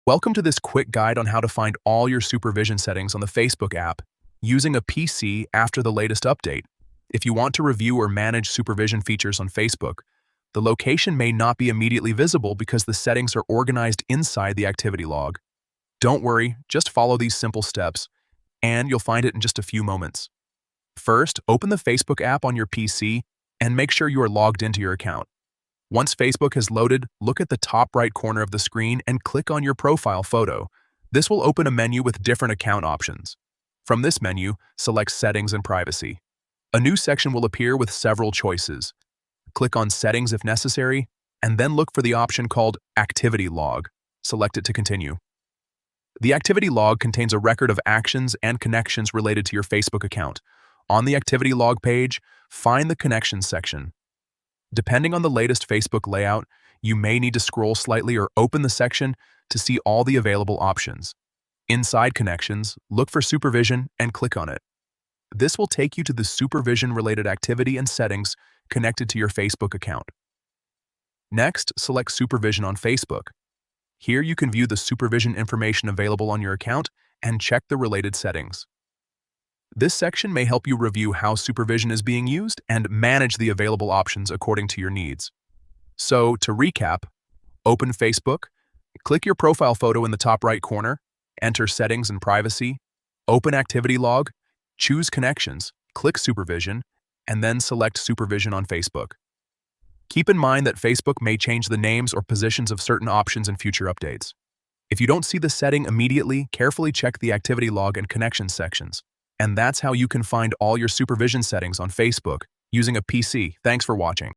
Welcome to this quick guide on how to find all your supervision settings on the Facebook app using a PC after the latest update. If you want to review or manage supervision features on Facebook, the location may not be immediately visible because the settings are organized inside the activity log. Don't worry, just follow these simple steps, and you'll find it in just a few moments. First, open the Facebook app on your PC and make sure you are logged into your account. Once Facebook has loaded, look at the top right corner of the screen and click on your profile photo. This will open a menu with different account options. From this menu, select Settings and Privacy. A new section will appear with several choices. Click on Settings if necessary, and then look for the option called Activity Log. Select it to continue. The activity log contains a record of actions and connections related to your Facebook account. On the activity log page, find the Connections section. Depending on the latest Facebook layout, you may need to scroll slightly or open the section to see all the available options. Inside Connections, look for Supervision and click on it. This will take you to the supervision-related activity and settings connected to your Facebook account. Next, select Supervision on Facebook. Here you can view the supervision information available on your account and check the related settings. This section may help you review how supervision is being used and manage the available options according to your needs. So, to recap, open Facebook, click your profile photo in the top right corner, enter Settings and Privacy, open Activity Log, choose Connections, click Supervision, and then select Supervision on Facebook. Keep in mind that Facebook may change the names or positions of certain options in future updates. If you don't see the setting immediately, carefully check the Activity Log and Connections sections. And that's how you can find all your supervision settings on Facebook using a PC. Thanks for watching.